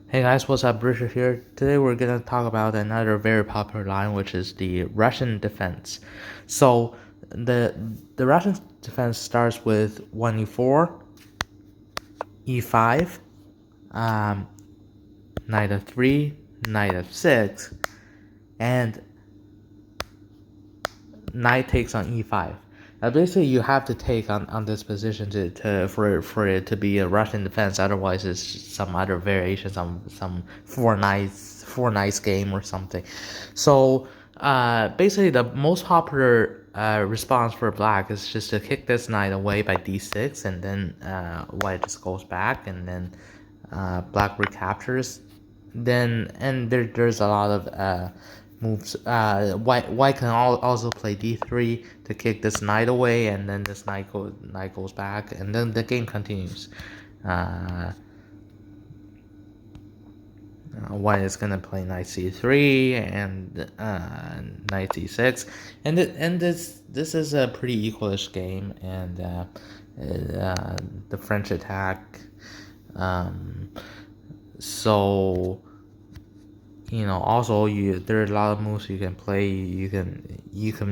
Hey guys, what's up? Richard here. Today we're gonna talk about another very popular line, which is the Russian defense. So the the Russian defense starts with 1 e4, e5, um, knight f3, knight f6, and knight takes on e5. Now basically you have to take on this position for it to be a Russian defense. Otherwise it's some other variation, some four knights game or something. So basically the most popular response for black is just to kick this knight away by d6, and then white just goes back, and then black recaptures. Then and there's a lot of moves. White can also play d3 to kick this knight away, and then this knight goes back, and then the game continues. Uh, White is gonna play knight c3 and knight c6, and this is a pretty equalish game, and the French attack. Um, so also there are a lot of moves you can play. You can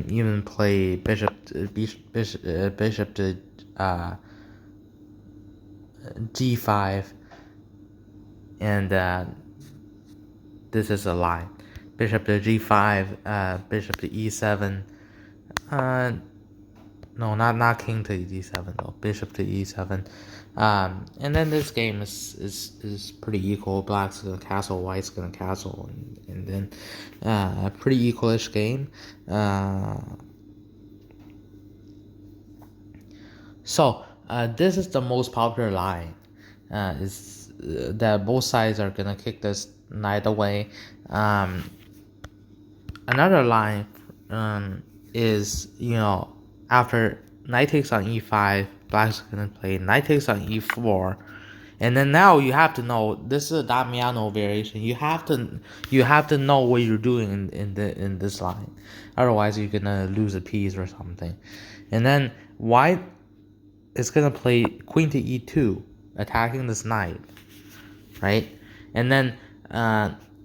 even play bishop to g5, and this is a line. Bishop to g5, bishop to e7. No, not king to d7 though. Bishop to e7. And then this game is pretty equal. Black's gonna castle, white's gonna castle, and then a pretty equalish game. So this is the most popular line. Is that both sides are gonna kick this knight away. Another line is after knight takes on e5, black's gonna play knight takes on e4, and then now you have to know, this is a Damiano variation. You have to know what you're doing in this line, otherwise you're gonna lose a piece or something. And then white is gonna play queen to e2, attacking this knight, right? And then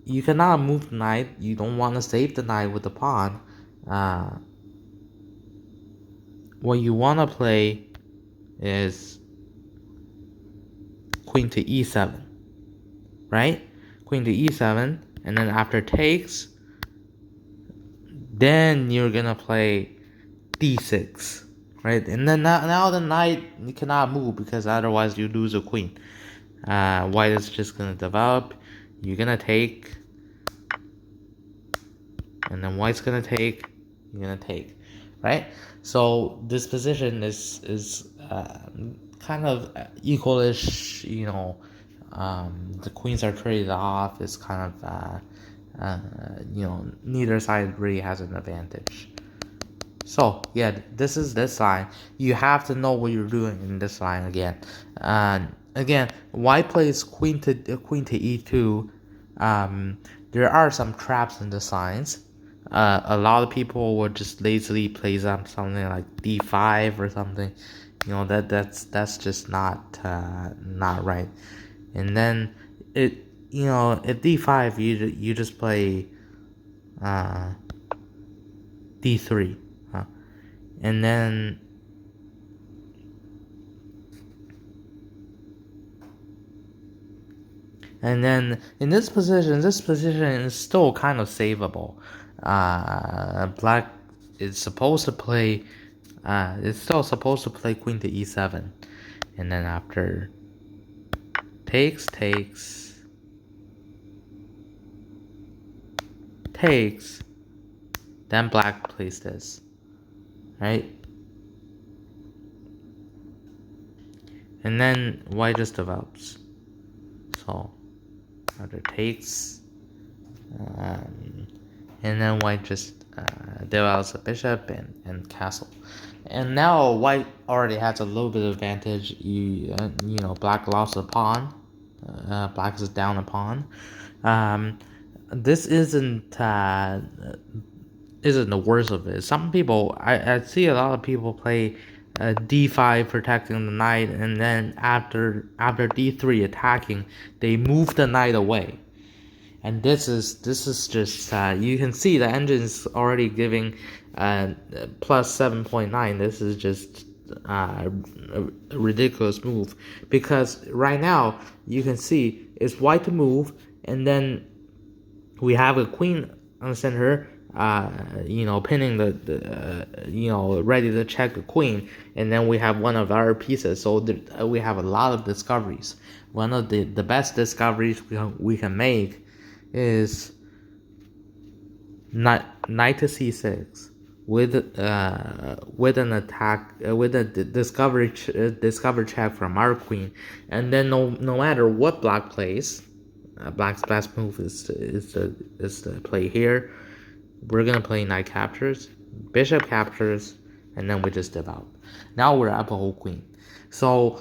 you cannot move the knight. You don't want to save the knight with the pawn. What you want to play is queen to e7, right? Queen to e7, and then after takes, then you're gonna play d6, right? And then now the knight you cannot move, because otherwise you lose a queen. White is just gonna develop. You're gonna take, and then white's gonna take. You're gonna take, right? So this position is kind of equalish. The queens are traded off. It's kind of neither side really has an advantage. So yeah, this is this line. You have to know what you're doing in this line again. Again, white plays queen to e2. There are some traps in this lines. A lot of people would just lazily play something like d5 or something. That's just not right. And then at d5 you just play d3, and then in this position is still kind of savable. Black is supposed to play. It's still supposed to play queen to e7, and then after takes, then black plays this, right? And then white just develops. So after takes, and then white just develops a bishop and castle. And now white already has a little bit of advantage. Black lost a pawn. Black is down a pawn. This isn't the worst of it. Some people, I see a lot of people play d5 protecting the knight, and then after d3 attacking, they move the knight away. And this is just you can see the engine is already giving plus 7.9. This is just a ridiculous move, because right now you can see it's white to move, and then we have a queen on the center, pinning the ready to check the queen, and then we have one of our pieces. So we have a lot of discoveries. One of the best discoveries we can make is knight to c6 with an attack with a discover check from our queen, and then no matter what black plays, black's best move is to play here. We're gonna play knight captures, bishop captures, and then we just develop. Now we're up a whole queen. So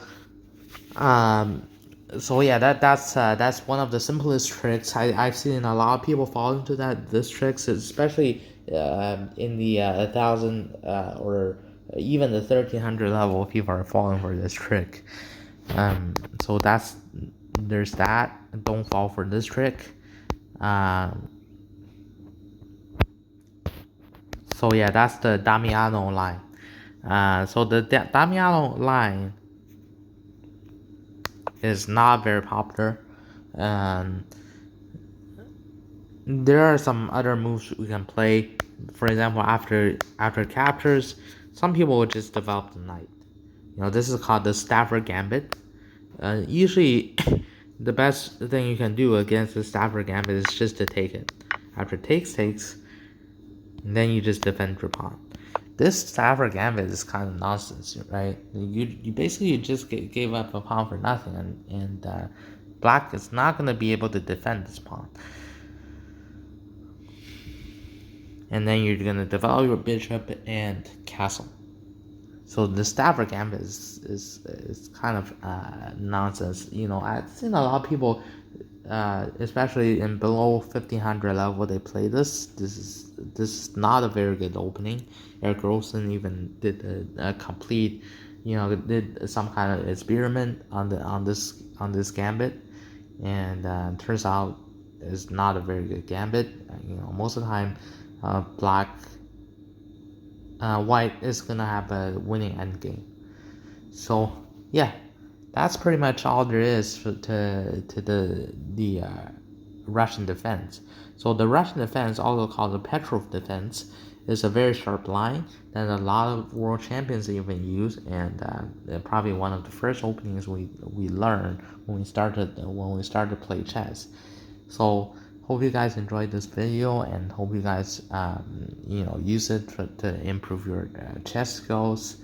yeah, that's one of the simplest tricks. I've seen a lot of people fall into this tricks, especially in the 1,000 or even the 1,300 level. People are falling for this trick. So there's that. Don't fall for this trick. So yeah, that's the Damiano line. So the Damiano line is not very popular. There are some other moves we can play. For example, after captures, some people will just develop the knight. This is called the Stafford Gambit. Usually, the best thing you can do against the Stafford Gambit is just to take it. After takes, and then you just defend your pawn. This Stafford Gambit is kind of nonsense, right? You basically just gave up a pawn for nothing, and black is not going to be able to defend this pawn. And then you're going to develop your bishop and castle. So the Stafford Gambit is kind of nonsense. I've seen a lot of people, especially in below 1,500 level, they play this. This is not a very good opening. Eric Rosen even did a complete, did some kind of experiment on this gambit, and turns out it's not a very good gambit. Most of the time, white is gonna have a winning endgame. So yeah, that's pretty much all there is to the Russian defense. So the Russian defense, also called the Petrov defense, is a very sharp line that a lot of world champions even use, and probably one of the first openings we learned when we started to play chess. So hope you guys enjoyed this video, and hope you guys use it to improve your chess skills.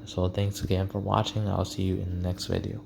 So thanks again for watching. I'll see you in the next video.